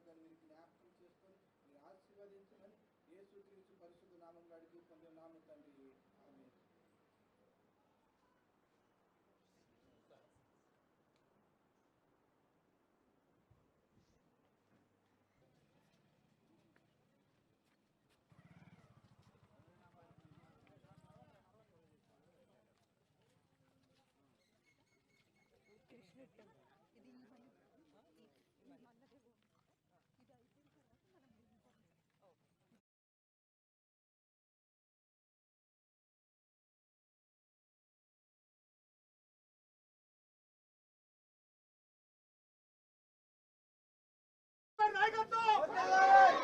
వర్గాన్ని మీరు జ్ఞాపకం చేసుకొని మీరు ఆశీర్వదించమని యేసుక్రీస్తు పరిశుద్ధ నామంలో అడిగి పొందిన నామం తండ్రి. ఆమేన్.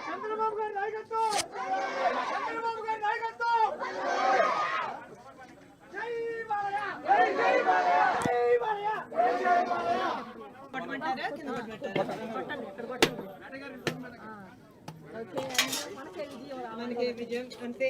చంద్రబాబు గారి నాయకత్వం, చంద్రబాబు గారి నాయకత్వం. జై బాలయ్య, జై జై బాలయ్య, జై బాలయ్య, జై జై బాలయ్య. పట్టమంటారా కింద పట్టమంటారా? ఓకే, మనకే విజయం అంతే.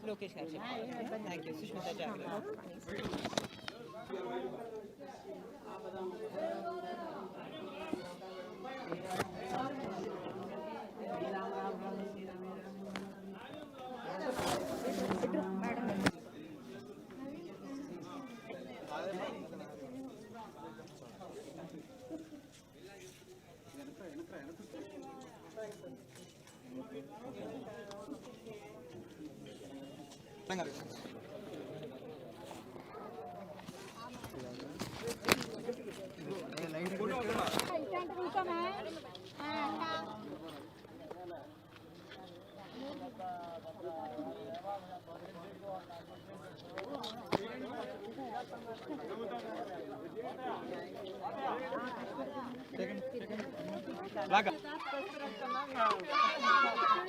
లోకేష్ గారు చెప్పారు. Thank you. సుష్మిత జాగ్రత్త.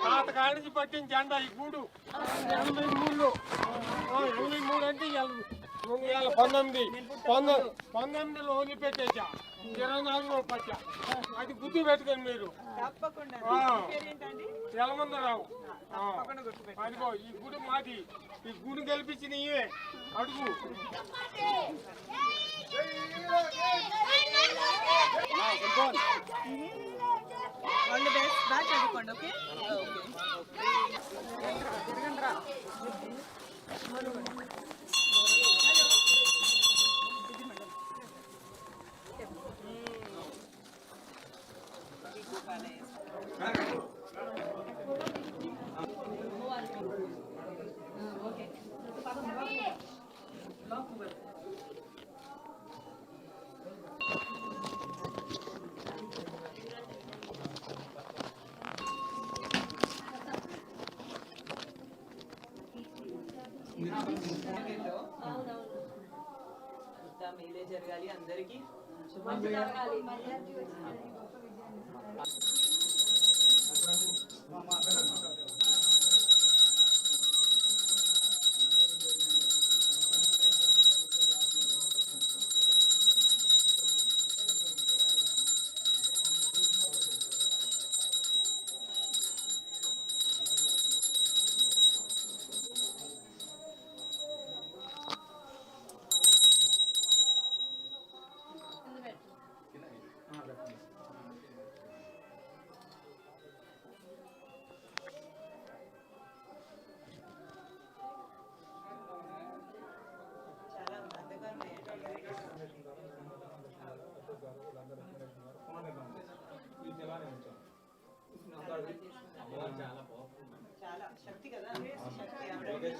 పాతకాడ నుంచి పట్టిన జెండా ఈ గూడు 83లో 83 అంటే 19లో వదిలిపెట్టేసా 24లో పట్టా. అది గుర్తు పెట్టుకోండి మీరు. ఎలమందరావు. అదిగో ఈ గుడి మాది. ఈ గుడి గెలిపించిన అడుగు. All the best. బాగా చదువుకోండి. ఓకే మేలే జరగాలి అందరికీ.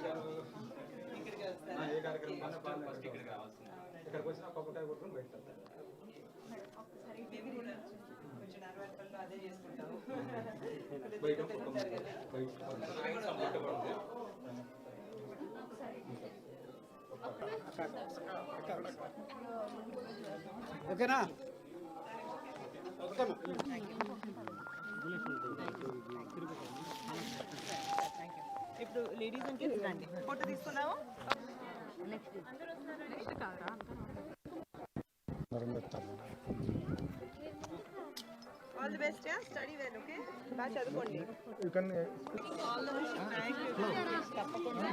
ఇక్కడికి వస్తారా? ఏ కార్యక్రమం ఫస్ట్ ఇక్కడికి రావాల్సింది. ఇక్కడికి వచ్చిన కొబ్బరికాయ కొట్టుకుని బయటకు వెళ్తాం. మేము కూడా కొంచెం నార్మల్ అదే చేసుకుంటాము. బయట ఉంటారు కదా. సపోర్ట్ కూడా ఉంది. ఓకేనా? ఇప్పుడు లేడీస్ అండ్ కిడ్స్ రండి, ఫోటో తీసుకుందాము. All the best. Study well. Okay, బాగా చదువుకోండి. All the best. Thank you.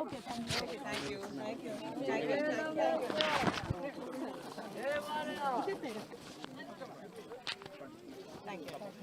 Okay, thank you. Thank you. Thank you. Thank you. Thank you.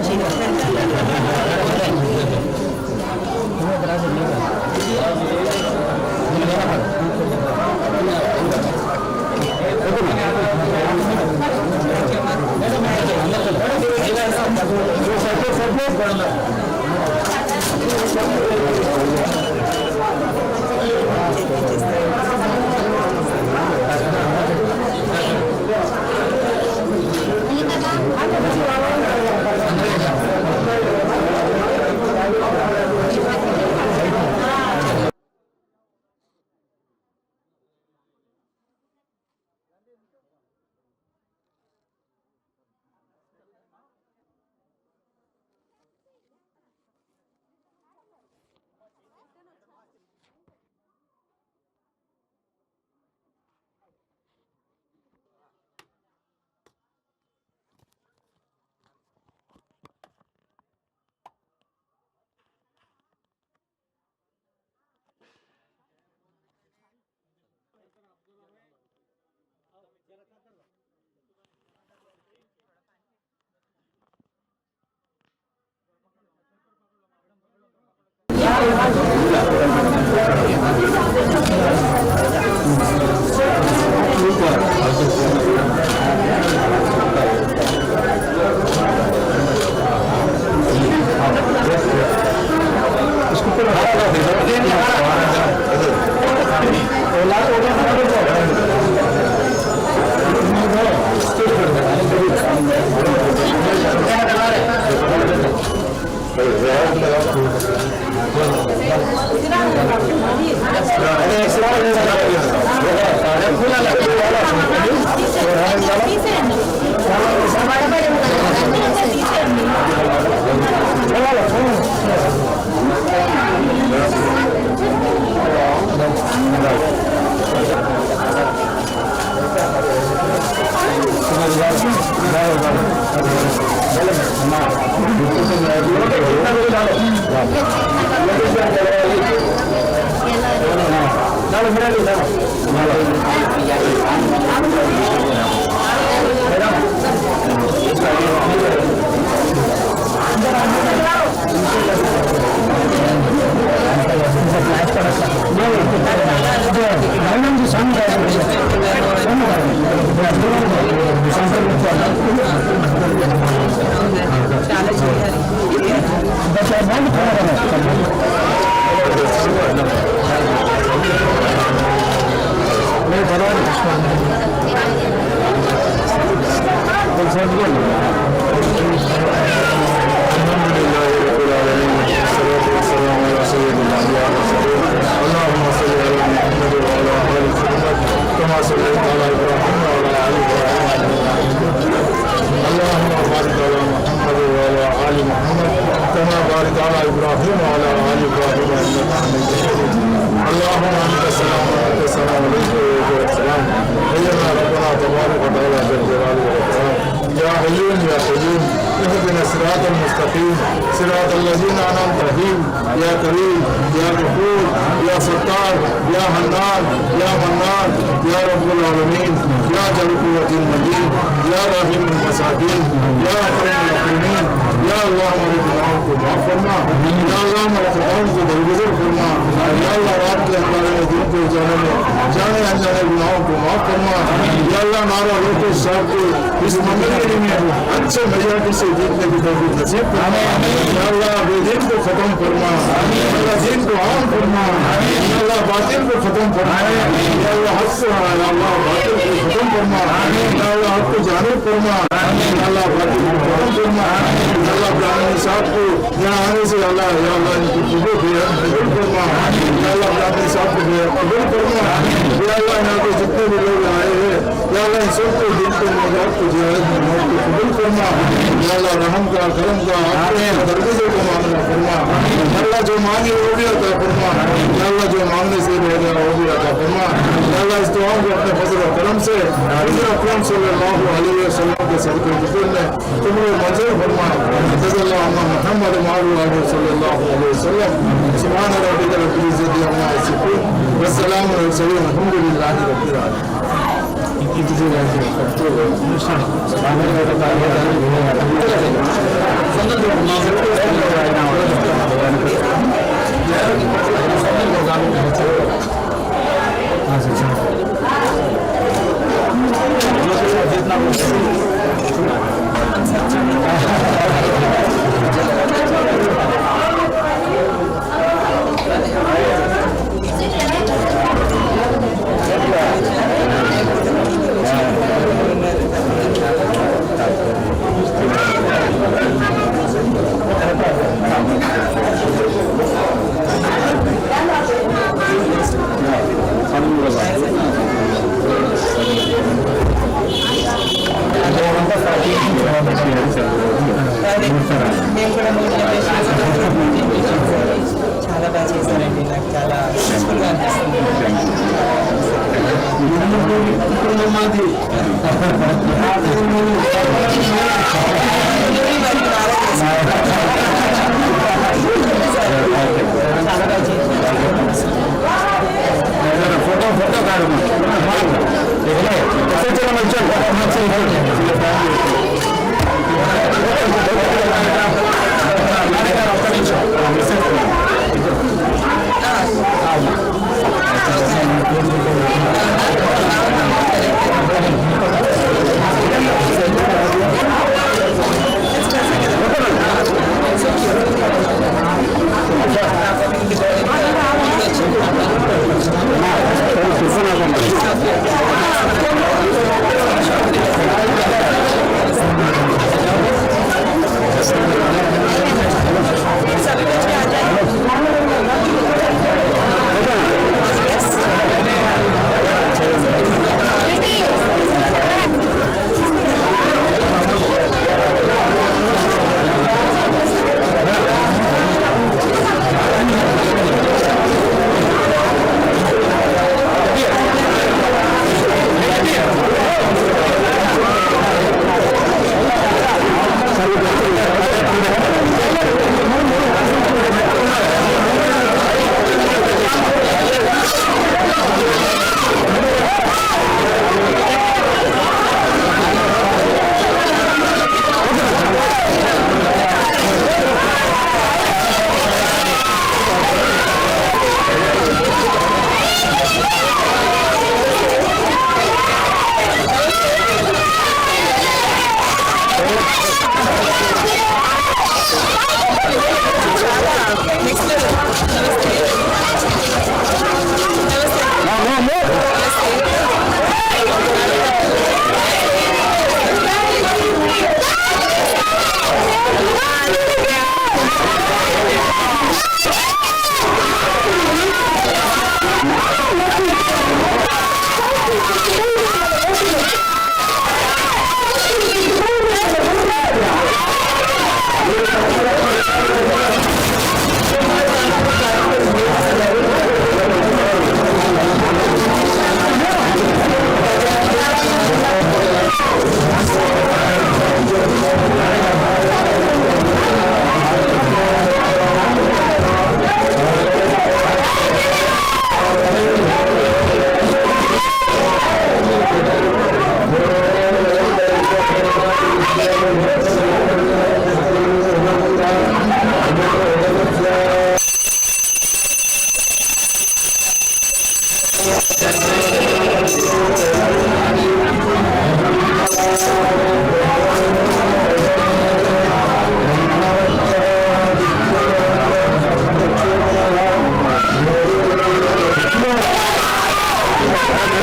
Gracias.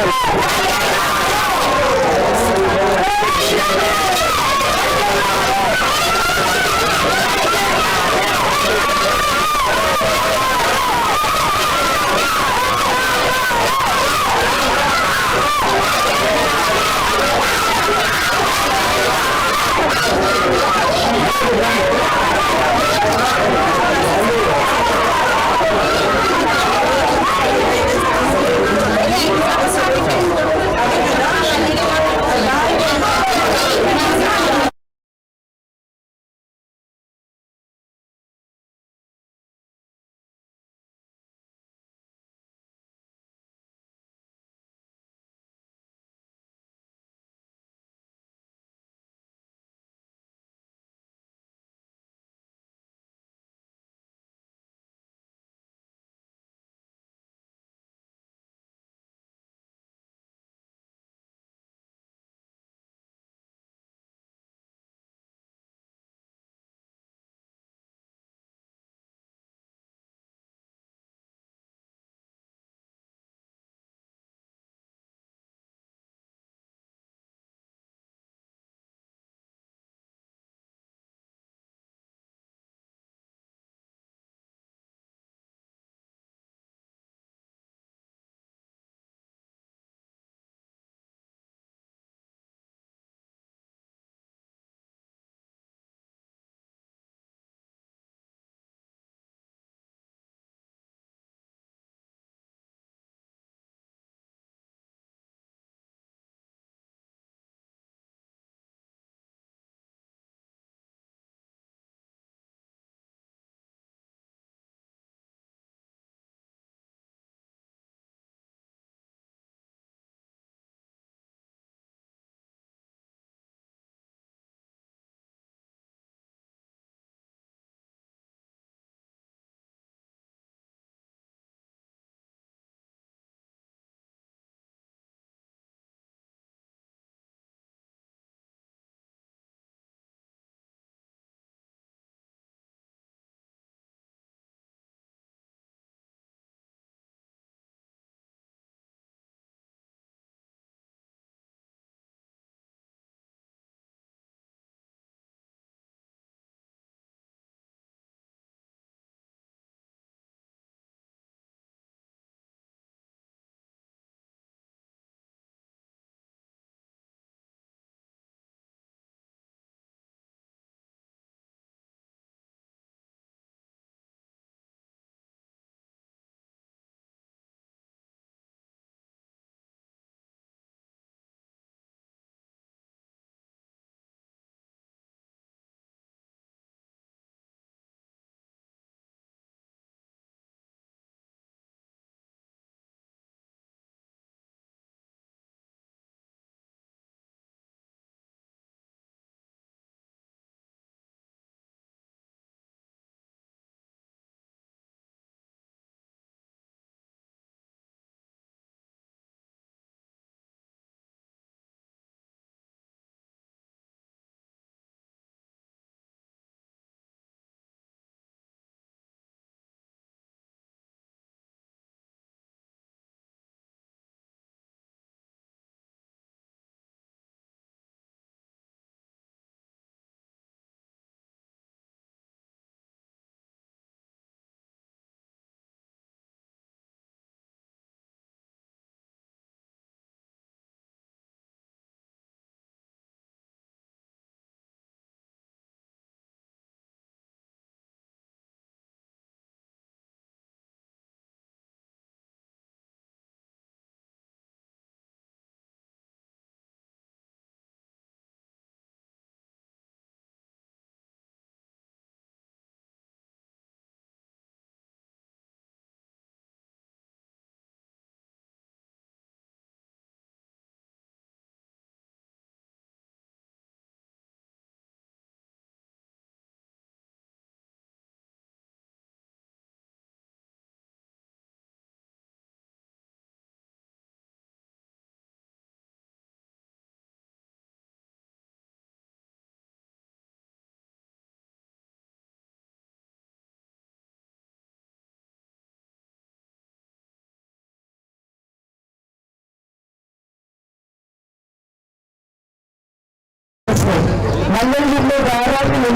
Thank you.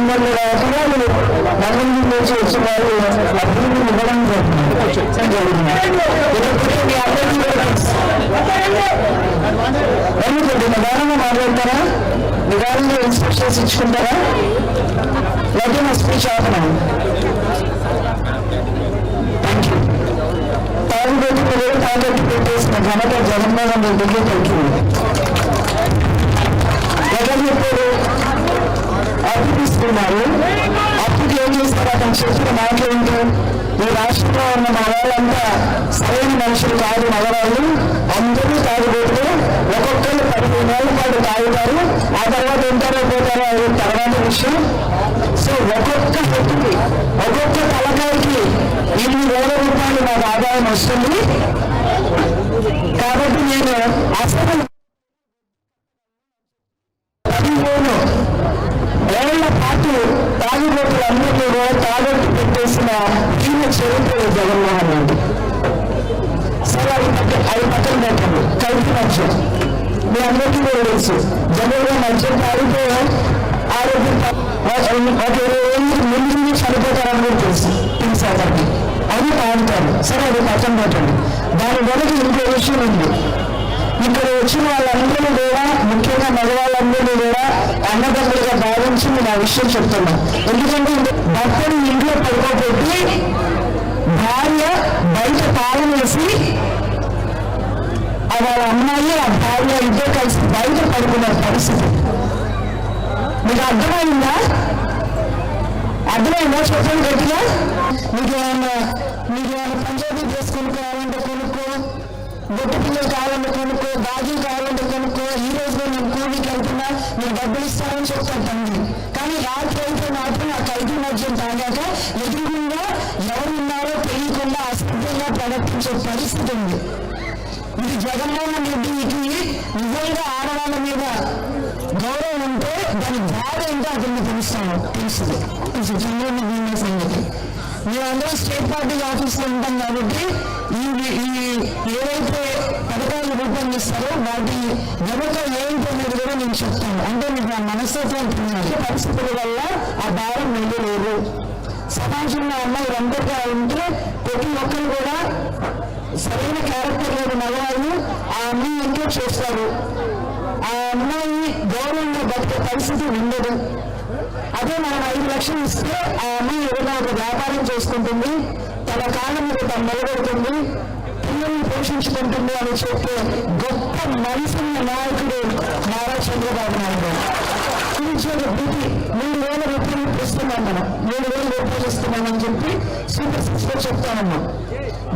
300 ఎకరాలు నగరం నుంచి వచ్చిన వాళ్ళు అభివృద్ధి ఇవ్వడం జరిగింది. మీ అందరికీ నిదానంగా మాట్లాడతారా? నిదానంగా ఇన్స్ట్రక్షన్స్ ఇచ్చుకుంటారా? లేకపోతే నా స్పీచ్ ఆపనా? Thank you. తాగుబోతు పిల్లలు తాగట్టు పెట్టేసిన ఘనత జగన్మోహన్ రెడ్డికి దక్కింది. ఎవరు చెప్పారు? అప్పు తీసుకున్నారు. అప్పుకి ఏం చేస్తారు? అతను చెప్పిన మాట ఏంటి? ఈ రాష్ట్రంలో ఉన్న మా వాళ్ళంతా సరైన మనుషులు కాదు, మగవాళ్ళు అందరూ తాగుబోతులు. ఒక్కొక్కరు 15 ఏళ్ల పాటు తాగుతారు, ఆ తర్వాత ఉంటారో పోతారో అది తర్వాత విషయం. సో ఒక్కొక్క వ్యక్తికి ఒక్కొక్క తలకాయకి 8,000 రూపాయలు నాకు ఆదాయం వస్తుంది. కాబట్టి నేను అసలు 15 ఏళ్ల పాటు తాగుబోతులందరూ కూడా తాగట్టు పెట్టేసిన ఈయన చరిత్ర జగన్మోహన్ రెడ్డి. సరే అవి పక్కన పెట్టండి. కల్తీ మద్యం మీ అందరికీ కూడా తెలుసు. జనరల్గా మద్యం తాగితే ఆరోగ్యం ఒక 20 ఏళ్ళు ముందు చనిపోతారని కూడా తెలుసు. తెలుసాకి అది తాగుతారు. సరే అది పక్కన పెట్టండి. దాని వెనక ఇంకో విషయం ఉంది. ఇక్కడ వచ్చిన వాళ్ళందరూ కూడా ముఖ్యంగా మగవాళ్ళందరూ కూడా అన్నదమ్ములుగా భావించి నేను ఆ విషయం చెప్తున్నా. ఎందుకంటే భర్తను ఇంట్లో పడుకోబెట్టి భార్య బయట తాళం వేసి వాళ్ళ అమ్మాయి ఆ భార్య ఇద్దరు కలిసి బయట పడుకున్న పరిస్థితి మీకు అర్థమైందా? అర్థమైందా? చెప్పండి గట్టిగా. మీకేమైనా పంజాబీ డ్రెస్ కొనుక్కోవాలంటే కొనుక్కో, బొట్టు పిల్లలు కావాలంటే కొనుక్కో, గాజులు కావాలంటే కొనుక్కో. ఈ రోజు నేను కూలికి వెళ్తున్నా, నేను డబ్బులు ఇస్తానని చెప్తాను తండ్రి. కానీ రాత్రి అయితే మాత్రం ఆ కల్తీ మద్యం తాగాక ఎదురుకుండా ఎవరు ఉన్నారో తెలియకుండా అశ్రద్ధంగా ప్రవర్తించే పరిస్థితి ఉంది. ఇది జగన్మోహన్ రెడ్డికి నిజంగా ఆడవాళ్ళ మీద గౌరవం ఉంటే దాని బాధ ఏంటో అతన్ని తెలుస్తుంది. చంద్రబాబు సంగతి మేమందరం స్టేట్ పార్టీ ఆఫీస్లో ఉంటాం కాబట్టి ఏవైతే పథకాలు రూపొందిస్తారో వాటి వెనుక ఏంటో అనేది కూడా నేను చెప్తాను. అంటే మీకు ఆ మనస్తత్వం పరిస్థితుల వల్ల ఆ భారం వెళ్ళలేదు. సమాజంలో అమ్మాయి ఒంటరిగా ఉంటే ప్రతి ఒక్కరు కూడా సరైన క్యారెక్టర్ లేని మగవాళ్ళు ఆ అమ్మాయి ఎంతో చేస్తారు. ఆ అమ్మాయి గౌరవంగా బతికే పరిస్థితి ఉండదు. అదే మనం 5 లక్షలు ఇస్తే ఆ అమ్మాయి ఏదైనా ఒక వ్యాపారం చేసుకుంటుంది, తన కాళ్ళ మీద తను నిలబడుతుంది, పిల్లల్ని పోషించుకుంటుంది అని చెప్పే గొప్ప మనసున్న నాయకుడు నారా చంద్రబాబు నాయుడు. నిరుద్యోగ భృతి 3,000 రూపాయలు ఇస్తున్నాం, మనం 3,000 రూపాయలు ఇస్తున్నామని చెప్పి సూపర్ 6 లో చెప్తామన్నాం.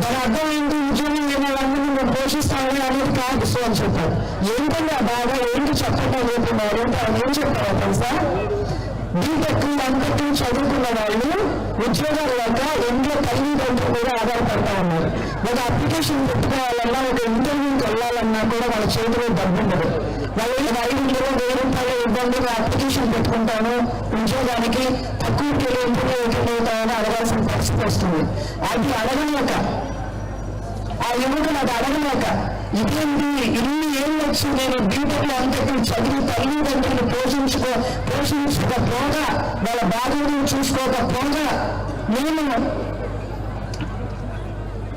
దాని అర్థం ఏంటి? ఉద్యోగం లేని వాళ్ళందరినీ మేము పోషిస్తామని అనేది కాదు అని చెప్పారు. ఏంటంటే ఆ బాగా ఏంటి చెప్పండి అనుకుంటున్నారు అంటే ఆయన ఏం చెప్పారో తెలుసా? బీటెక్ ఎంటెక్ చదువుకున్న వాళ్ళు ఉద్యోగాలు లేక ఇంట్లో తల్లిదండ్రులు కూడా ఆధారపడతా ఉన్నారు. ఒక అప్లికేషన్ పెట్టుకోవాలన్నా, ఒక ఇంటర్వ్యూకి వెళ్ళాలన్నా కూడా వాళ్ళ చేతిలో డబ్బు ఉండదు. వాళ్ళు 5,000 రూపాయలు ఇబ్బందిగా అప్లికేషన్ పెట్టుకుంటాను, ఉద్యోగానికి తక్కువకి ఇంటర్వ్యూ అవుతామని అడగాల్సిన పరిస్థితి వస్తుంది. అది అడగలేక ఆ యువకులు అది అడగలేక ఇదేంటి ఇన్ని ఏళ్ళు వచ్చి నేను బీటెక్లో అంతకు చదివి తల్లిదండ్రులు పోషించకపోగా వాళ్ళ బాధ్యతను చూసుకోకపోగా నేను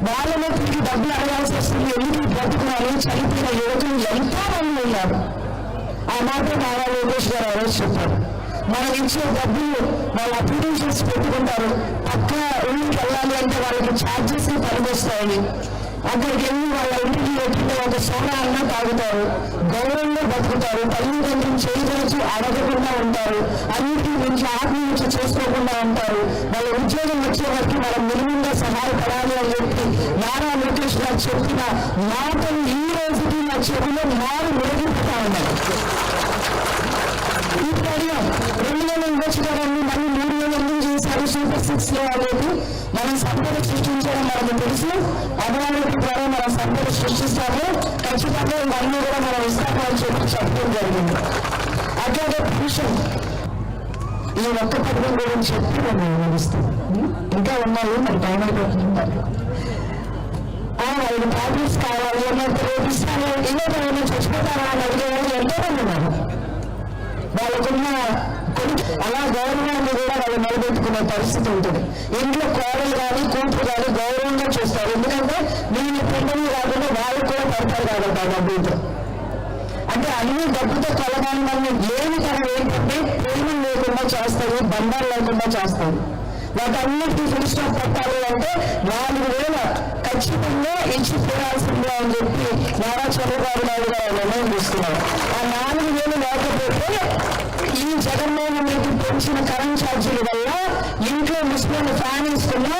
వాళ్ళలో తిరిగి డబ్బులు అడగాల్సి వస్తుంది. ఎందుకు బ్రతుకున్నాను? చనిపోయిన యువకులు ఎంతో మంది ఉన్నారు. ఆ మాట నారా లోకేష్ గారు ఆ రోజు చెప్పారు. మనం ఇచ్చే డబ్బులు వాళ్ళు అప్లికేషన్స్ పెట్టుకుంటారు. పక్క ఊరికి వెళ్ళాలి అంటే వాళ్ళకి ఛార్జెస్ పనికొస్తాయి. అక్కడికి వెళ్ళి వాళ్ళ ఇంటికి ఎట్టిన ఒక సోడా అన్నా తాగుతారు, గౌరవంగా బతుకుతారు, తల్లిదండ్రులు చేయవచ్చు అడగకుండా ఉంటారు, అన్నింటి నుంచి ఆత్మహత్య చేసుకోకుండా ఉంటారు. వాళ్ళ ఉద్యోగం వచ్చే వరకు మనం మినిమంగా సహాయపడాలి అని చెప్పి నారా లోకేష్ గారు చెప్పిన మాటలు ఈ రోజుకి నా చెవిలో మారు మెరుగుతా ఉన్నాయి. ఇప్పుడు అడిగాం 2,000 ఇవ్వచ్చు కదండి, మళ్ళీ 3,000 ఎందుకు చేశారు సూపర్ 6 లో అనేది? మనం సంపద సృష్టించడం మనకు తెలుసు. అభివృద్ధి ద్వారా మనం సంపద సృష్టిస్తాము. ఖచ్చితంగా ఇవన్నీ కూడా మనం ఇస్తామని చెప్పి చెప్పడం జరిగింది. అట్లాగే పురుషులు ఈ ఒక్క పథకం గురించి చెప్పి మనం ముగిస్తాం. ఇంకా ఉన్నాయి, మరి టైం అయిపోతుంది. 5 ప్యాకెట్స్ కావాలి అన్నట్టు రేపిస్తాను, ఏదో చచ్చిపోతారా అని అడిగే వాళ్ళు ఎంతో మంది ఉన్నారు. వాళ్ళకున్న అలా గౌరవాన్ని కూడా వాళ్ళు నిలబెట్టుకునే పరిస్థితి ఉంటుంది. ఇంట్లో కోడలు కానీ కూతురు కానీ గౌరవంగా చూస్తారు. ఎందుకంటే నేను పిల్లలు కాకుండా వాళ్ళు కూడా పడతారు కాబట్టి ఆ డబ్బులతో. అంటే అన్ని డబ్బుతో కలగాలి మనం ఏమి కలగ ఏంటంటే ప్రేమ లేకుండా చేస్తారు, బంధాలు లేకుండా చేస్తారు. వాటన్నిటికీ ఫుల్ స్టాప్ పెట్టాలి అంటే 4,000 ఖచ్చితంగా ఇచ్చి తీరాల్సిందే అని చెప్పి నారా చంద్రబాబు నాయుడు గారు నిర్ణయం తీసుకున్నారు. ఆ 4,000 లేకపోతే ఈ జగన్మోహన్ రెడ్డి పెంచిన కరెంట్ ఛార్జీల వల్ల ఇంట్లో ముస్లిం ఫ్యాన్ ఇస్తున్నా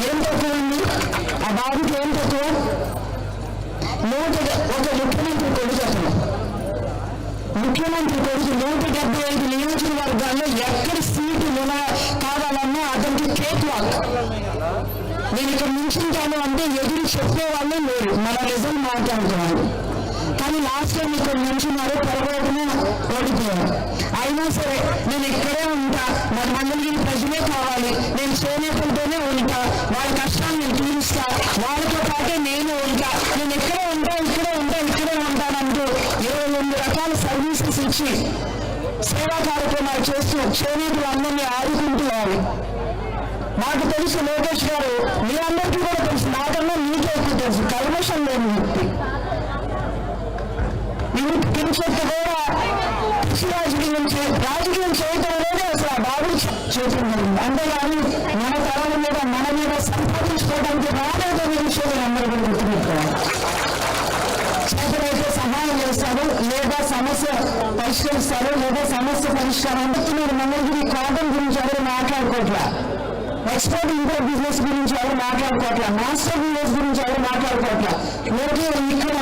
ఏం తక్కువ ఉంది? ఆ బాబుకి ఏం తక్కువ? ఒక ముఖ్యమంత్రి కొడుకు చెప్పండి, ముఖ్యమంత్రి కొడుకు 175 నియోజకవర్గాల్లో ఎక్కడ సీటు కావాలన్నా అతనికి కేక్ వాక్. నేను ఇక్కడ నిల్చుంటాను అంటే ఎదురు చెప్పేవాళ్ళు లేరు, మన రిజల్ట్ మాట్లాడుతున్నాను. కానీ లాస్ట్ టైం ఇక్కడ నిల్చున్నారు, పొరపాటున ఓడిపోయారు. అయినా సరే నేను ఇక్కడే ఉంటా, మన మంగళగిరి ప్రజలే కావాలి, నేను చేనేతలతోనే ఉంటా, వాళ్ళ కష్టాన్ని నేను తీరుస్తా, వాళ్ళతో పాటే నేను ఉంటా, నేను ఇక్కడే ఉంటానంటూ 28 రకాల సర్వీసెస్ ఇచ్చి సేవా కార్యక్రమాలు చేస్తూ చేనేతలు అందరినీ ఆదుకుంటూ వాళ్ళు. నాకు తెలుసు లోకేష్ గారు, మీ అందరికీ కూడా తెలుసు, నాకన్నా మీకే ఎక్కువ తెలుసు, కల్మషం లేని వ్యక్తి. కించెత్తు కూడా రాజకీయం చేయటం అనేది అసలు ఆ బాబు చేయటం జరిగింది. అంతేగాని మన తరాల మీద సంపాదించుకోవడానికి రాలేదనే విషయం అందరూ కూడా గుర్తుపెట్టుకోవాలి. చేతులైతే సహాయం చేస్తారు, లేదా సమస్య పరిష్కరిస్తారు, లేదా సమస్య పరిష్కారం. అందుకే మీరు మంగళగిరి కాటన్ గురించి ఎవరు మాట్లాడుకోవట్లా, ఎక్స్పోర్ట్ ఇంపోర్ట్ బిజినెస్ గురించి ఎవరు మాట్లాడుకోవట్లా, మాస్టర్ బిజినెస్ గురించి ఎవరు మాట్లాడుకోవట్లా. లోకే ఇక్కడ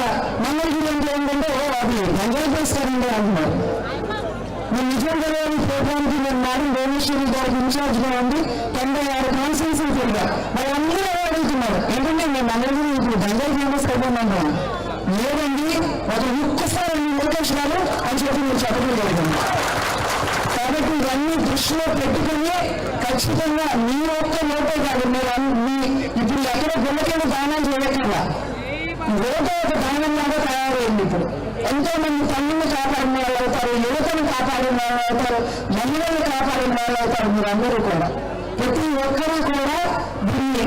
మంగళగిరి అంటే ఏంటంటే అది ఎంజాయ్ చేస్తారండి అంటున్నారు. నేను నిజంగా ప్రోగ్రామ్కి నేను మేడం భువనేశ్వరి గారికి ఇన్ఛార్జ్గా ఉంది, 96 కాన్స్టిట్యూన్సీలు తిరిగారు. మరి అందరూ అడుగుతున్నారు ఏంటంటే మేము మంగళగిరి ఇప్పుడు గంజాయి ఫేమస్ అయిపోయినాము. లేదండి, ఒక ఒక్కసారి లోకేష్ గారు అని చెప్పి మీరు చెప్పడం జరుగుతుంది. కాబట్టి ఇవన్నీ దృష్టిలో పెట్టుకుని ఖచ్చితంగా మీ ఒక్క లోపే కాదు, మీరు ఇప్పుడు ఎక్కడ గుళ్ళకెళ్ళి దానం చేయకుండా లోపే ఒక దానంలాగా తయారైంది. ఇప్పుడు ఎంతో మంది తల్లిని కాపాడిన వాళ్ళు అవుతారు, యువతను కాపాడిన వాళ్ళు అవుతారు, మహిళలు కాపాడిన వాళ్ళు అవుతారు. మీరందరూ కూడా ప్రతి ఒక్కరూ కూడా దీన్ని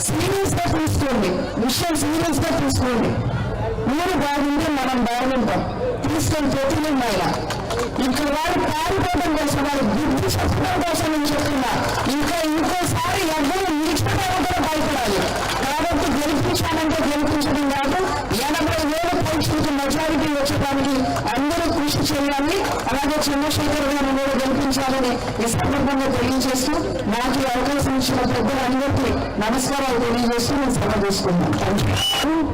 సీరియస్ గా తీసుకోండి, విషయం సీరియస్ గా తీసుకోండి. మీరు బాగుంటే మనం బాగుంటాం. తీసుకొని పోతుంది మహిళ ఇక్కడ వారు పారిపోవడం కోసం, వాళ్ళు బుద్ధి చెప్పడం కోసం నేను చెప్తున్నా. ఇంకోసారి ఎవరు నిలిచిపోవడం కూడా భయపడాలి. కాబట్టి గెలిపించాలంటే గెలిపించడం కాదు, 80,000 పైకి మెజారిటీ వచ్చేదానికి అందరూ కృషి చేయాలి. అలాగే చంద్రశేఖర్ గారిని కూడా గెలిపించాలని ఈ సందర్భంగా తెలియజేస్తూ నాకు ఈ అవకాశం ఇచ్చిన పెద్దలందరికీ నమస్కారాలు తెలియజేస్తూ నేను సభ చేసుకున్నాను.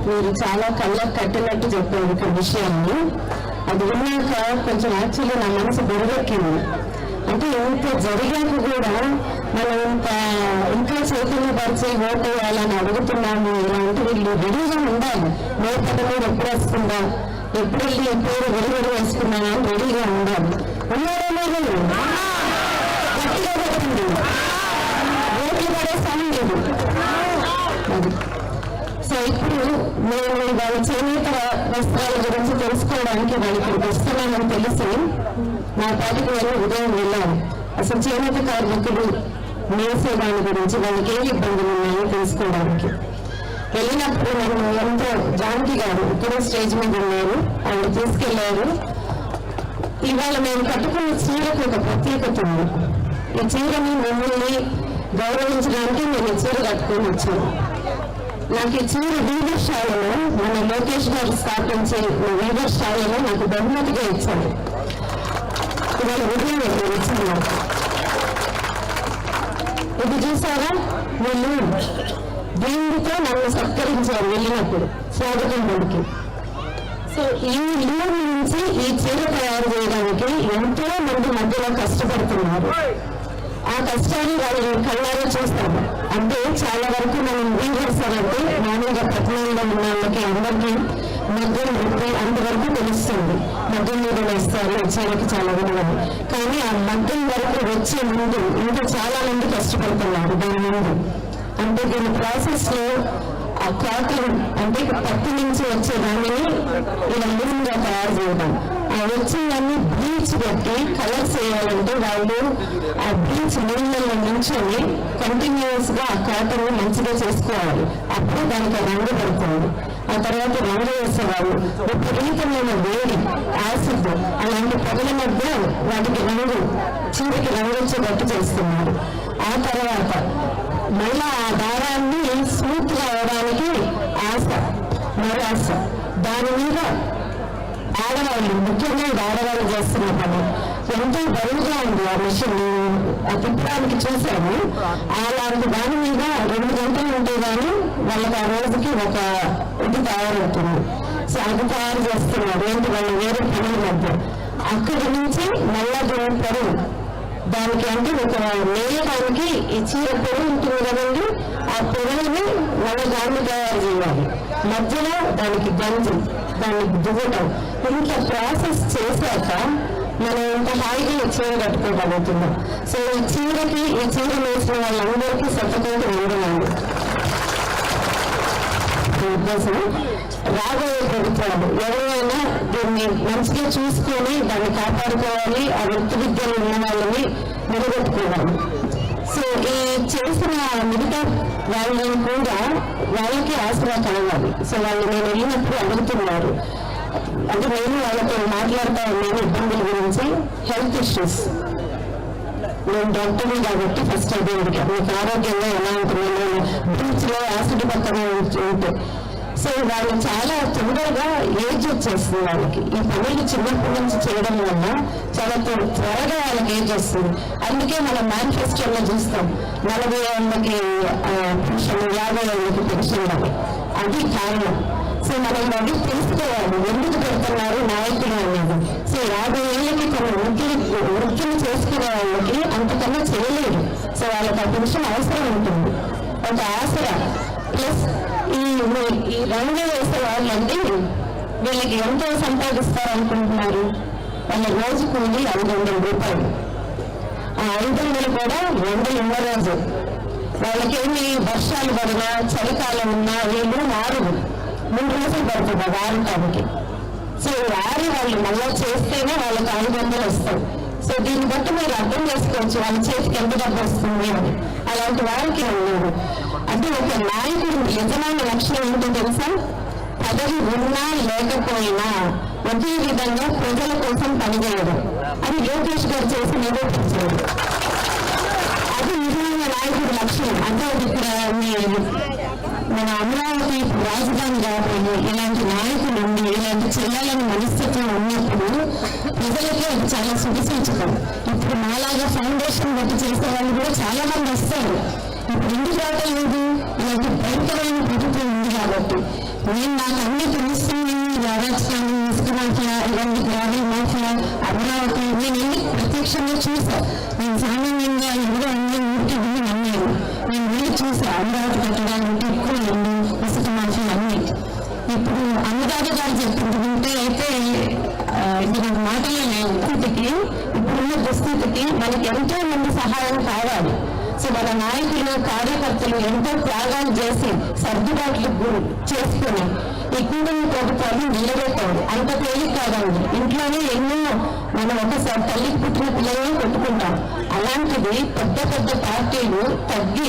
మీరు చాలా కళ్ళకు కట్టినట్టు చెప్పారు ఒక విషయాన్ని. అది విన్నాక కొంచెం యాక్చువల్లీ నా మనసు బెరగెక్కింది. అంటే ఇంత జరిగాక కూడా మనం ఇంకా చైతన్యపరిచి ఓటు వేయాలని అడుగుతున్నాము. ఇలాంటి వీళ్ళు రెడీగా ఉండాలి. మే 13 ఎప్పుడు వస్తుందా, ఎప్పుడు వెళ్ళి ఎప్పుడు వెలువడి వేసుకున్నామా అని రెడీగా ఉండాలి. ఉన్నారో లేదు, గట్టిగా పెట్టింది, ఓట్లు పడే సమయం లేదు. సో ఇప్పుడు నేను వాళ్ళ చేనేత వస్త్రాల గురించి తెలుసుకోవడానికి వాళ్ళు ఇక్కడికి వస్తున్నానని తెలిసి నా పాటికి వెళ్ళి ఉదయం వెళ్ళాను. అసలు చేనేత కార్మికులు నేసే దాని గురించి వాళ్ళకి ఏ ఇబ్బందులు ఉన్నాయో తెలుసుకోవడానికి వెళ్ళినప్పుడు నేను ఎంతో జానకి గారు ఇక్కడ స్టేజ్ మీద ఉన్నారు, ఆవిడ తీసుకెళ్లారు. ఇవాళ మేము కట్టుకున్న చీరకు ఒక ప్రత్యేకత ఉంది. ఈ చీరని మిమ్మల్ని గౌరవించడానికి నేను చీర కట్టుకొని వచ్చాను. నాకు ఈ చీర వీవర్శాలలో మన లోకేష్ గారు స్థాపించే వీవర్శాలలో నాకు బహుమతిగా ఇచ్చారు. ఇవాళ ఉదయం ఇచ్చింది నాకు. ఇది చూసారా, వీళ్ళు దేవుడితో నన్ను సత్కరించారు వెళ్ళినప్పుడు స్వాగతం గుడికి. సో ఈ లూరు నుంచి ఈ చీర తయారు చేయడానికి ఎంతో మంది మధ్యలో కష్టపడుతున్నారు. ఆ కష్టాన్ని వాళ్ళు కళ్ళారా చూస్తాము. అంటే చాలా వరకు మనం వీవర్స్ అంటే మామూలుగా పట్టణంలో ఉన్న వాళ్ళకి అందరికీ మగ్గం వృత్తి అంతవరకు తెలుస్తుంది. మగ్గం మీద వేస్తారు, చీరకి చాలా విలువలు. కానీ ఆ మగ్గం వరకు వచ్చే ముందు ఇంకా చాలా మంది కష్టపడుతున్నారు దాని ముందు. అంటే దీని ప్రాసెస్ లో ఆ కాటన్ అంటే పత్తి నుంచి వచ్చే దానిని ఇలా లూన్గా తయారు చేయడం, ఆ వచ్చిందని బ్లీచ్ పెట్టి కలర్స్ వేయాలంటే వాళ్ళు ఆ బ్లీచ్ నీళ్ళల్లో నుంచొని కంటిన్యూస్ గా ఆ కాటన్ మంచిగా చేసుకోవాలి. అప్పుడు దానికి రంగు పడుతుంది. ఆ తర్వాత రంగు వేసేవాళ్ళు విపరీతమైన వేడి, యాసిడ్ అలాంటి పొగల మధ్య వాటికి రంగు చీరకి రంగు వచ్చేటట్టు చేస్తున్నారు. ఆ తర్వాత మళ్ళా ఆ దారాన్ని స్మూత్ గా అవడానికి ఆశ, మరాశ, దాని మీద ఆడవాళ్ళు, ముఖ్యంగా ఆడవాళ్ళు చేస్తున్న పని ఎంతో బరువుగా ఉంది. ఆ మిషన్ తిప్పడానికి చూసాము. అలాంటి దాని మీద 2 గంటలు ఉంటే కానీ వాళ్ళకి ఆ రోజుకి ఒక ఇది తయారవుతుంది. సో అది తయారు చేస్తున్నారు. ఏంటి వాళ్ళు వేరే పనుల మధ్య. అక్కడి నుంచి మళ్ళా పరువు దానికి అంటే ఒక నేయడానికి ఈ చీర పొరుగు ఉంటుంది కదండి. ఆ పొరుగుని మళ్ళీ దాన్ని తయారు చేయాలి. మధ్యలో దానికి గంజి, దానికి దువ్వటం, ఇంత ప్రాసెస్ చేశాక మనం ఇంత హాయిగా చీర కట్టుకోగలుగుతున్నాం. సో ఈ చీరకి, ఈ చీర వేసిన వాళ్ళందరికీ సతకంగా ఉండలేదు ఉద్దేశం. రాబోయే ప్రభుత్వాలు ఎవరైనా దీన్ని మంచిగా చూసుకొని దాన్ని కాపాడుకోవాలి. ఆ వృత్తి విద్యలు ఉన్న వాళ్ళని నిలబెట్టుకోవాలి. సో ఈ చేసిన మిగతా వాళ్ళని కూడా వాళ్ళకి ఆసరా కలగాలి. సో వాళ్ళు నేను వెళ్ళినప్పుడు అడుగుతున్నారు. అంటే నేను వాళ్ళతో మాట్లాడుతూ ఉన్నాను ఇబ్బందుల గురించి, హెల్త్ ఇష్యూస్. నేను డాక్టర్ని కాబట్టి ఫస్ట్ అదే అడిగాను, మీకు ఆరోగ్యంగా ఎలా ఉంటుందో, బీచ్ లో యాసిడ్ పక్కన ఉంటే. సో వాళ్ళు చాలా తొందరగా ఏజ్ వచ్చేస్తుంది వాళ్ళకి. ఈ పనులు చిన్నప్పటి నుంచి చేయడం వల్ల చాలా త్వరగా వాళ్ళకి ఏజ్ వస్తుంది. అందుకే మనం మేనిఫెస్టోలో చూస్తాం 40 ఏళ్ళకి పెన్షన్, 50 ఏళ్ళకి పెన్షన్ అని. అది కారణం. సో మనం అది తెలుసుకోవాలి ఎందుకు పెడుతున్నారు నాయకులు అనేది. సో 50 ఏళ్ళకి కొన్ని వృత్తులు చేసుకునే వాళ్ళకి అంతకన్నా చేయలేరు. సో వాళ్ళకి ఆ పెన్షన్ అవసరం ఉంటుంది, ఒక ఆసరా. ప్లస్ ఈ రంగు వేసే వాళ్ళంటే వీళ్ళకి ఎంతో సంపాదిస్తారు అనుకుంటున్నారు. వాళ్ళ రోజు కూలి 500 రూపాయలు. ఆ 500 కూడా 2 ఉన్న రోజు. వాళ్ళకేమి వర్షాలు పడినా, చలికాలం ఉన్నా వీళ్ళు 3 రోజులు పడుతుంది వారటానికి. సో వారి వాళ్ళు మళ్ళా చేస్తేనే వాళ్ళకి 500 వస్తాయి. సో దీన్ని బట్టి మీరు అర్థం చేసుకోవచ్చు వాళ్ళ చేతికి ఎంత డబ్బు వస్తుంది అని. అలాంటి వారికి ఉన్నారు. అంటే ఒక నాయకుడు నిజమైన లక్ష్యం ఏంటో తెలుసా? పదవి ఉన్నా లేకపోయినా ఒకే విధంగా ప్రజల కోసం పనిచేయడం. అది లోకేష్ గారు చేసి నిరూపించారు. అది నిజమైన నాయకుడి లక్ష్యం. అంటే ఇక్కడ మన అమరావతి రాజధాని కాబట్టి ఇలాంటి నాయకులు ఉండి, ఇలాంటి చెయ్యాలని మనస్తత్వం ఉన్నప్పుడు ప్రజలకే అది చాలా శుభసూచకం. ఇప్పుడు మాలాగా ఫౌండేషన్ బట్టి చేసే వాళ్ళు కూడా చాలా మంది వస్తారు. ఇప్పుడు ఎందుకు రావట్లేదు? ఇలాంటి భయంకరమైన ప్రభుత్వం ఉంది కాబట్టి. నాకు అన్ని తెలుస్తుంది. రాజస్థాన్, ఇసుక మాఫియా, ఇలాంటి గ్రావెల్ మాఫియా, అమరావతి నేను వెళ్ళి ప్రత్యక్షంగా చూసా. నేను సామాన్యంగా ఎవరో అన్ని ఊరికి వెళ్ళి నమ్మాను. నేను వెళ్ళి చూసా అమరావతి కట్టడానికి ఎక్కువ ఉంది, ఇసుక మాఫియా అన్ని. ఇప్పుడు అన్నదాత గారు చెప్పింది వింటే అయితే ఇది మాటలే ఇంటికి ఇప్పుడున్న దుస్థితికి మనకి ఎంతో మంది సహాయం కావాలి. సో మన నాయకులు, కార్యకర్తలు ఎంతో త్యాగాలు చేసి సర్దుబాట్లు చేసుకుని ఈ కూటమి ప్రభుత్వాన్ని నిలబెట్టారు. అంత తేలిక కాదండి. ఇంట్లోనే ఎన్నో మనం ఒకసారి తల్లికి పుట్టిన పిల్లల్ని కొట్టుకుంటాం. అలాంటిది పెద్ద పెద్ద పార్టీలు తగ్గి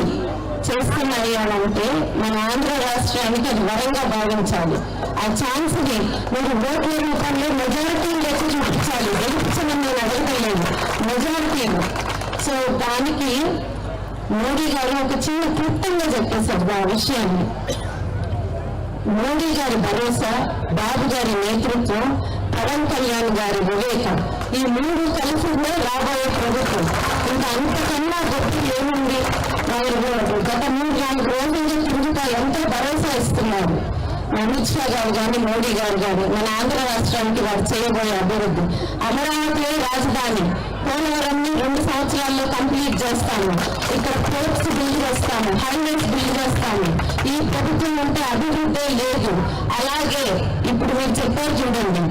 చేస్తున్నాయి అని అంటే మన ఆంధ్ర రాష్ట్రానికి అది వరంగా భావించాలి. ఆ ఛాన్స్ ని మీరు ఓట్ల రూపంలో మెజారిటీలు ఎక్కువ చూపించాలి. గెలిపించడం నేను అడగలేదు, మెజారిటీలు. సో దానికి మోడీ గారు ఒక చిన్న క్లుప్తంగా చెప్పేశారు ఆ విషయాన్ని. మోడీ గారి భరోసా, బాబు గారి నేతృత్వం, పవన్ కళ్యాణ్ గారి వివేకం, ఈ 3 కలిసినే రాబోయే ప్రభుత్వం. ఇంకా అంతకన్నా గొప్ప ఏముంది? గత 3-4 రోజుల కిందట ఎంతో భరోసా ఇస్తున్నారు అమిత్ షా గారు కానీ, మోడీ గారు కానీ మన ఆంధ్ర రాష్ట్రానికి వారు చేయబోయే అభివృద్ధి. అమరావతి రాజధాని, పోలవరంని 2 సంవత్సరాల్లో కంప్లీట్ చేస్తాము. ఇక్కడ పోర్ట్స్ బిల్డ్ చేస్తాము, హైవేస్ బిల్డ్ చేస్తాము. ఈ ప్రభుత్వం ఉంటే అభివృద్ధి లేదు. అలాగే ఇప్పుడు మీరు చెప్పారు చూడండి,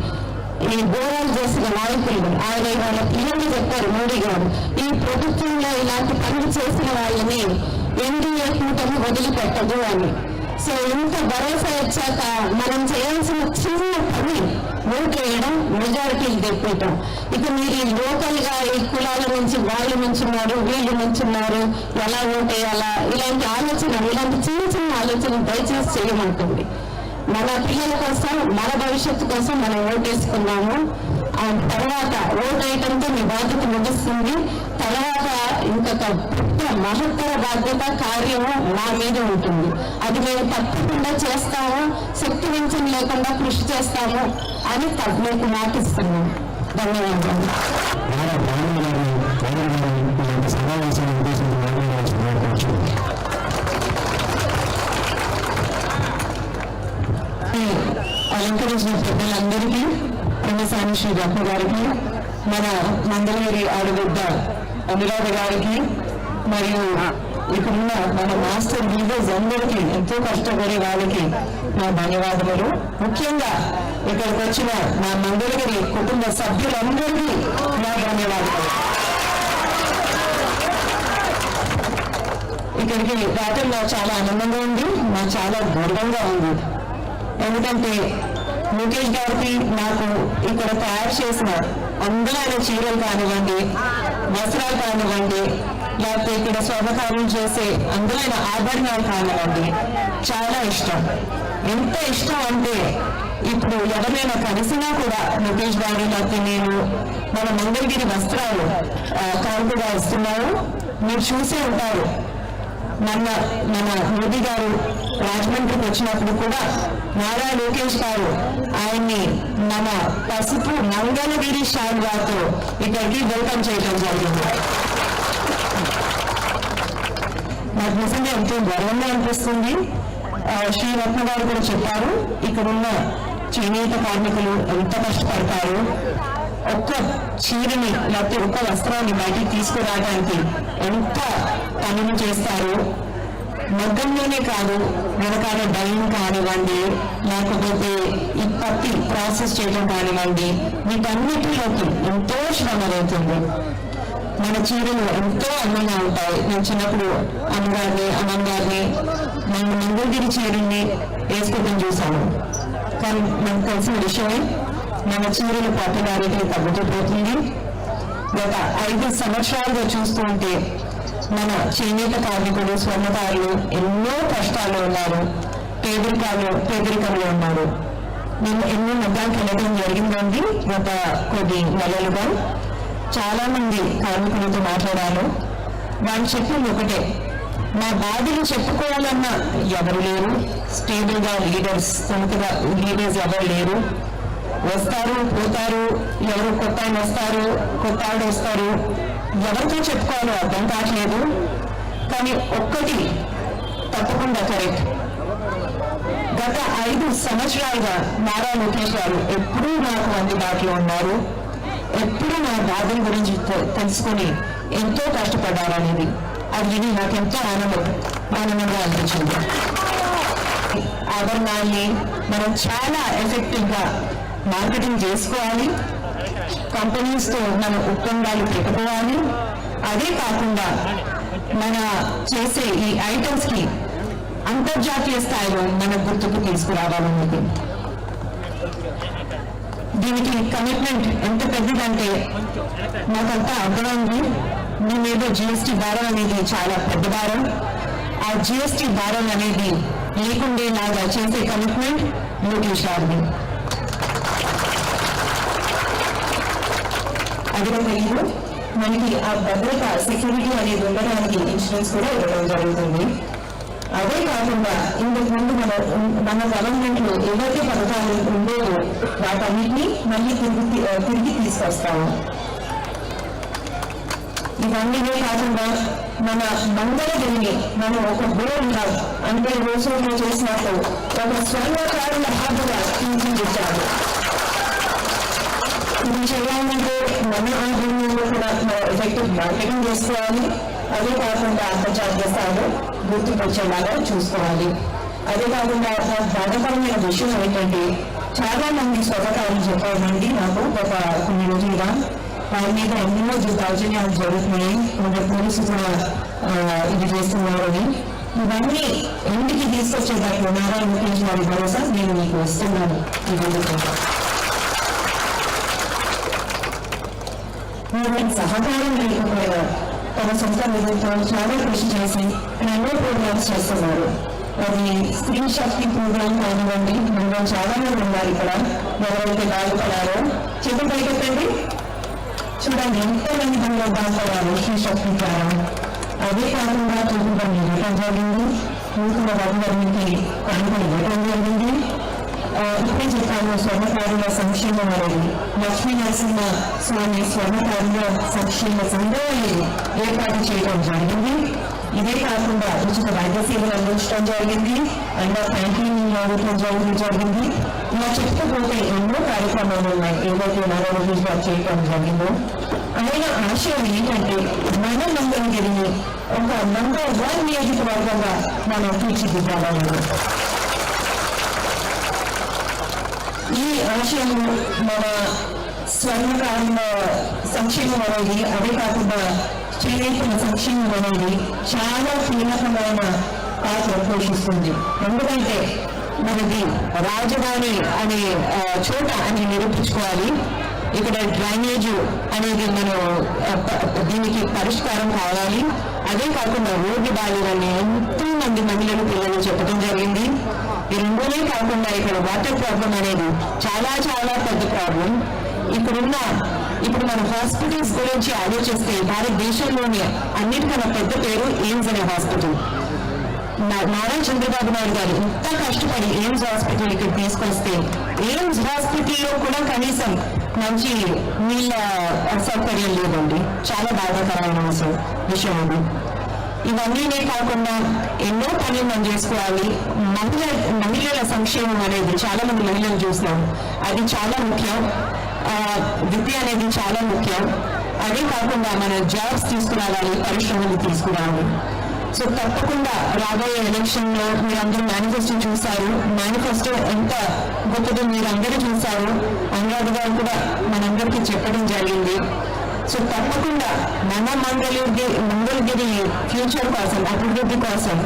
ఈ గోరాలు చేసిన నాయకులు, ఆయన వాళ్ళ పిల్లలు చెప్పారు మోడీ గారు, ఈ ప్రభుత్వంలో ఇలాంటి పనులు చేసిన వాళ్ళని ఎన్డీఏ కూటమి వదిలిపెట్టదు అని. సో ఇంత భరోసా వచ్చాక మనం చేయాల్సిన చిన్న పని ఓటు వేయడం, మెజారిటీలు తెప్పియటం. ఇక మీరు లోకల్ గా ఈ కులాల నుంచి వాళ్ళు నుంచున్నారు, వీళ్ళు నుంచున్నారు, ఎలా ఓటేయాలా, ఇలాంటి ఆలోచన, ఇలాంటి చిన్న చిన్న ఆలోచన దయచేసి చేయమంటుంది. మన పిల్లల కోసం, మన భవిష్యత్తు కోసం మనం ఓటేసుకున్నాము. ఆ తర్వాత ఓటేయటంతో మీ బాధ్యత ముగుస్తుంది. తర్వాత ఇంకొక పెద్ద మహత్తర బాధ్యత, కార్యము మా మీద ఉంటుంది. అది మేము తప్పకుండా చేస్తాము, శక్తి వంచన లేకుండా కృషి చేస్తాము అని మీకు మాటిస్తున్నాము. ధన్యవాదాలు. అలంకరించిన పెద్దలందరికీ, రంగసాని శ్రీ రత్న గారికి, మన మంగళగిరి ఆడబిడ్డ అనురాధ గారికి, మరియు ఇక్కడున్న మన మాస్టర్ లీడర్స్ అందరికీ, ఎంతో కష్టపడే వాళ్ళకి నా ధన్యవాదాలు. ముఖ్యంగా ఇక్కడికి వచ్చిన నా మంగళగిరి కుటుంబ సభ్యులందరికీ నా ధన్యవాదాలు. ఇక్కడికి రావటం నాకు చాలా ఆనందంగా ఉంది, నాకు చాలా గర్వంగా ఉంది. ఎందుకంటే ముఖేష్ గారికి నాకు ఇక్కడ తయారు చేసిన అందమైన చీరలు కానివ్వండి, వస్త్రాలు కానివ్వండి, లేకపోతే ఇక్కడ స్వర్ణకార్యం చేసే అందమైన ఆభరణాలు కానివ్వండి, చాలా ఇష్టం. ఎంత ఇష్టం అంటే ఇప్పుడు ఎవరైనా కలిసినా కూడా ముఖేష్ గారు, లేకపోతే నేను, మన మంగళగిరి వస్త్రాలు కానుకగా ఇస్తున్నారు. మీరు చూసే ఉంటారు, మన మోదీ గారు రాజమండ్రికి వచ్చినప్పుడు కూడా నారా లోకేష్ గారు ఆయన్ని మన పసుపు మంగళగిరి శాల్వాతో ఇక్కడికి వెల్కమ్ చేయడం జరిగింది. నాకు నిజంగా ఎంతో గర్వంగా అనిపిస్తుంది. శ్రీరత్న గారు కూడా చెప్పారు, ఇక్కడున్న చేనేత కార్మికులు ఎంత కష్టపడతారు, ఒక్క చీరని లేకపోతే ఒక్క వస్త్రాన్ని బయటికి తీసుకురావడానికి ఎంత పనులు చేస్తారు. మగ్గంలోనే కాదు, వెనకాల డైయింగ్ కానివ్వండి, లేకపోతే ఈ పత్తి ప్రాసెస్ చేయడం కానివ్వండి, వీటన్నిటిలోకి ఎంతో శ్రమ అవుతుంది. మన చీరలు ఎంతో అందంగా ఉంటాయి. నేను చిన్నప్పుడు అమ్మగారిని మన మంగళగిరి చీరల్ని వేసుకోవడం చూశాను. కానీ మనకు తెలిసిన విషయమే, మన చీరల పాపులారిటీ తగ్గుతూ పోతుంది. గత 5 సంవత్సరాలుగా చూస్తూ ఉంటే మన చేనేత కార్మికులు, స్వర్ణకారులు ఎన్నో కష్టాల్లో ఉన్నారు, పేదరికంలో ఉన్నారు. నేను ఎన్నో మగ్గాలకు వెళ్ళడం జరిగిందండి. గత కొద్ది నెలలుగా చాలా మంది కార్మికులతో మాట్లాడాను. వాళ్ళు చెప్పింది ఒకటే, మా బాధలు చెప్పుకోవాలన్నా ఎవరు లేరు, స్టేబుల్ గా లీడర్స్ ఎవరు లేరు. వస్తారు పోతారు, ఎవరు కొత్త ఆయన వస్తారు, కొత్త ఆవిడ వస్తారు, ఎవరితో చెప్పుకోవాలో అర్థం కావట్లేదు. కానీ ఒక్కటి తప్పకుండా కరెక్ట్, గత 5 సంవత్సరాలుగా నారా లోకేష్ గారు ఎప్పుడూ నాకు అందుబాటులో ఉన్నారు. ఎప్పుడూ నా బాధల గురించి తెలుసుకుని ఎంతో కష్టపడ్డారనేది అది విని నాకు ఎంతో ఆనందంగా అనిపించింది. ఆభరణాన్ని మనం చాలా ఎఫెక్టివ్ గా మార్కెటింగ్ చేసుకోవాలి, కంపెనీస్ తో మన ఒప్పందాలు పెట్టుకోవాలి. అదే కాకుండా మన చేసే ఈ ఐటమ్స్ కి అంతర్జాతీయ స్థాయిలో మన గుర్తుకు తీసుకురావాలన్నది. దీనికి కమిట్మెంట్ ఎంత పెద్దదంటే నాకంతా అర్థమైంది. మీ మీద GST భారం అనేది చాలా పెద్ద భారం. ఆ GST భారం అనేది లేకుండేలాగా చేసే కమిట్మెంట్ లోకేష్ గారిది. అదే తెలియదు, మనకి ఆ భద్రత, సెక్యూరిటీ అనేది ఉండడానికి ఇన్సూరెన్స్ కూడా ఇవ్వడం జరుగుతుంది. అదే కాకుండా ఇంతకు ముందు మన గవర్నమెంట్ లో ఏవైతే పథకాలు ఉండేవో వాటన్నిటినీ మళ్ళీ తిరిగి తీసుకొస్తాము. ఇవన్నీ కాకుండా మన మంగళగిరిని మనం ఒక బోర్డుగా అంటే రోజుల్లో చేసినప్పుడు ఒక స్వర్ణకారుల హబ్బుగా తీర్చిదిద్దాము. ఇది చేయాలంటే మన ఆధ్వర్యంలో కూడా ఎఫెక్టివ్ మార్కెటింగ్ చేసుకోవాలి. అదే కాకుండా అంతర్జాతీయ స్థాయిలో గుర్తుకొచ్చేలాగా చూసుకోవాలి. అదే కాకుండా బాధాకరమైన విషయం ఏంటంటే చాలా మంది స్వర్ణకారులు చెప్పారండి నాకు గత కొన్ని రోజులుగా వారి మీద ఎన్నో దౌర్జన్యాలు జరుగుతున్నాయి, కొందరు పోలీసులు కూడా ఇది చేస్తున్నారని. ఇవన్నీ ఇంటికి తీసుకొచ్చేటప్పుడు నారా లోకేష్ గారి భరోసా నేను మీకు ఇస్తున్నాను. ఈ గవర్నమెంట్ సహకారం లేకపోయినా తన సొంత నిధులతో చాలా కృషి చేసి ఎన్నో ప్రోగ్రామ్స్ చేస్తున్నారు. అది స్త్రీ శక్తి ప్రోగ్రామ్ కానివ్వండి, మనలో చాలా మంది ఉన్నారు ఇక్కడ ఎవరైతే బాధపడారో చెప్పి పైకెత్తండి. చూడండి ఎంతమంది మనలో బాధపడారు స్త్రీ శక్తి ద్వారా. అదే కాకుండా చూపుకొని ఇవ్వటం జరిగింది, నూతన వధువులకి కానుకలు ఇవ్వటం జరిగింది. ఇప్పుడే చెప్పాను స్వర్ణకారుల సంక్షేమం అనేది లక్ష్మీ నరసింహ స్వామి స్వర్ణకారుల సంక్షేమ సంఘాన్ని ఏర్పాటు చేయడం జరిగింది. ఇదే కాకుండా ఉచిత వైద్య సేవలు అందించడం జరిగింది, అండ్ క్యాంటీన్ ఇవ్వడం జరిగింది. ఇలా చెప్పుకోతే ఎన్నో కార్యక్రమాలు ఉన్నాయి ఏదైతే నారాయణ గారు చేయడం జరిగిందో. ఆయన ఆశయం ఏంటంటే మన మంగళగిరిని ఒక నంబర్ 1 నియోజకవర్గంగా మనం తీర్చిదిద్దాలన్నారు. ఈ ఆశయం మన స్వర్ణకారుల సంక్షేమం అనేది, అదే కాకుండా చేనేతల సంక్షేమం అనేది చాలా కీలకమైన పాత్ర పోషిస్తుంది. ఎందుకంటే మనది రాజధాని అనే చోట అని నిరూపించుకోవాలి. ఇక్కడ డ్రైనేజ్ అనేది మనం దీనికి పరిష్కారం కావాలి. అదే కాకుండా రోడ్డు బాధ్యులని ఎంతో మంది మహిళలు పిల్లలు చెప్పడం జరిగింది. ఈ రెండోనే కాకుండా ఇక్కడ వాటర్ ప్రాబ్లం అనేది చాలా చాలా పెద్ద ప్రాబ్లం. ఇప్పుడు మన హాస్పిటల్స్ గురించి ఆలోచిస్తే భారతదేశంలోని అన్నిటికన్నా పెద్ద పేరు ఎయిమ్స్ అనే హాస్పిటల్. నారా చంద్రబాబు నాయుడు గారు ఇంత కష్టపడి ఎయిమ్స్ హాస్పిటల్ ఇక్కడ తీసుకొస్తే ఎయిమ్స్ హాస్పిటల్లో కూడా కనీసం మంచి నీళ్ళ సౌకర్యం లేదండి. చాలా బాధాకరమైన విషయం ఇది. ఇవన్నీనే కాకుండా ఎన్నో పనులు మనం చేసుకోవాలి. మహిళల సంక్షేమం అనేది చాలా మంది మహిళలు చూస్తున్నాం, అది చాలా ముఖ్యం. విద్య అనేది చాలా ముఖ్యం. అదే కాకుండా మన జాబ్స్ తీసుకురావాలి, పరిశ్రమలు తీసుకురావాలి. సో తప్పకుండా రాబోయే ఎలక్షన్ లో మీరందరూ మేనిఫెస్టో చూశారు. మేనిఫెస్టో ఎంత గొప్పదో మీరందరూ చూశారు. అనురాధ గారు కూడా మనందరికీ చెప్పడం జరిగింది. సో తప్పకుండా మన మంగళగిరి ఫ్యూచర్ కోసం, అభివృద్ధి కోసం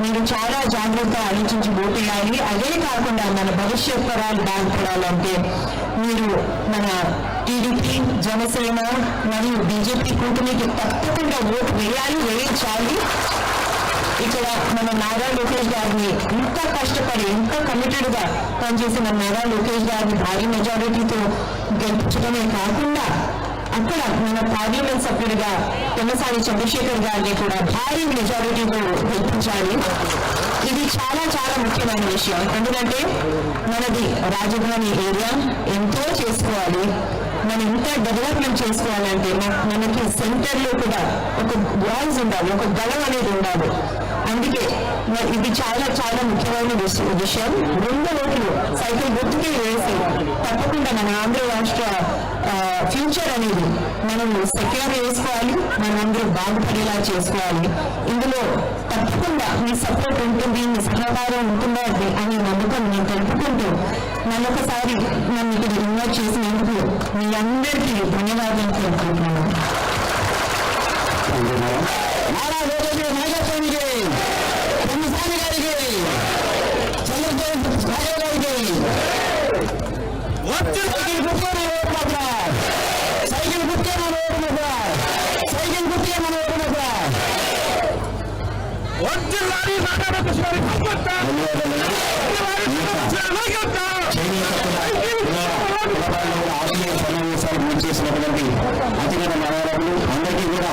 మీరు చాలా జాగ్రత్తగా ఆలోచించి ఓటేయాలి. అదే కాకుండా మన భవిష్యత్ తరాలు బాగుపడాలంటే మీరు మన టీడీపీ, జనసేన మరియు బీజేపీ కూటమికి తప్పకుండా ఓటు వేయించాలి. ఇక్కడ మన నారా లోకేష్ గారిని ఇంత కష్టపడి ఎంత కమిటెడ్ గా పనిచేసిన నారా లోకేష్ గారిని భారీ మెజారిటీతో గెలిపించడమే కాకుండా అక్కడ మన పార్లమెంట్ సభ్యుడిగా పెమ్మసాని చంద్రశేఖర్ గారిని కూడా భారీ మెజారిటీతో గెలిపించాలి. ఇది చాలా చాలా ముఖ్యమైన విషయం. ఎందుకంటే మనది రాజధాని ఏరియా, ఎంతో చేసుకోవాలి. మనం ఇంకా డెవలప్మెంట్ చేసుకోవాలంటే మనకి సెంటర్ లో కూడా ఒక వాల్స్ ఉండాలి, ఒక గళం అనేది ఉండాలి. అందుకే ఇది చాలా చాలా ముఖ్యమైన విషయం. 2 ఓట్లు సైకిల్ గుర్తుకే వేసి తప్పకుండా మన ఆంధ్ర రాష్ట్ర ఫ్యూచర్ అనేది మనం సెక్యూర్ చేసుకోవాలి, మనందరూ బాగుపడేలా చేసుకోవాలి. ఇందులో తప్పకుండా మీ సపోర్ట్ ఉంటుంది, మీ సహకారం ఉంటుందని అని నమ్మకం నేను తెలుపుకుంటూ మరొకసారి నన్ను ఇక్కడ ఇన్వైట్ చేసినందుకు మీ అందరికీ ధన్యవాదాలు తెలుపుకుంటున్నాను. చేసినటువంటి అతిగత మనవరాలు అందరికీ కూడా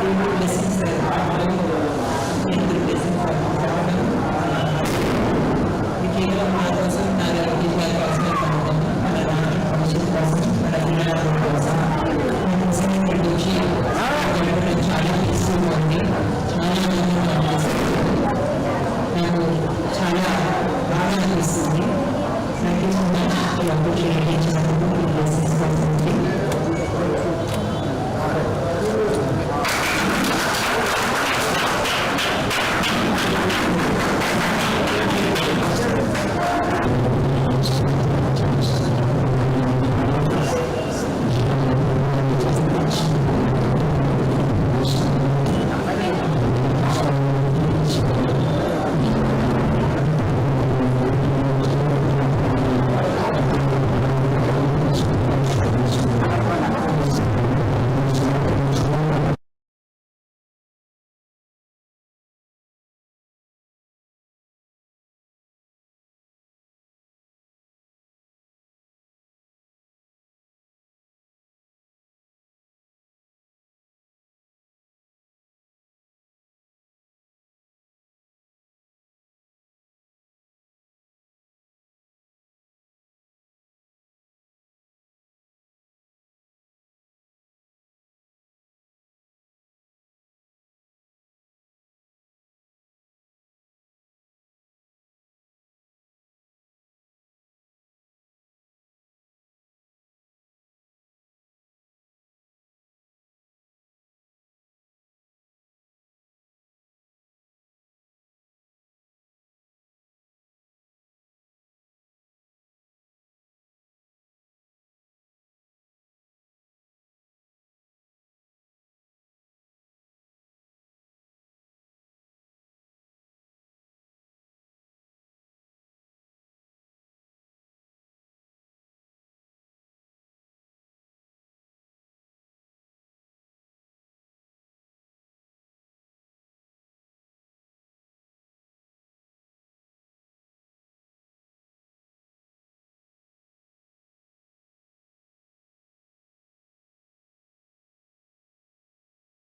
దేవుడి blessings there.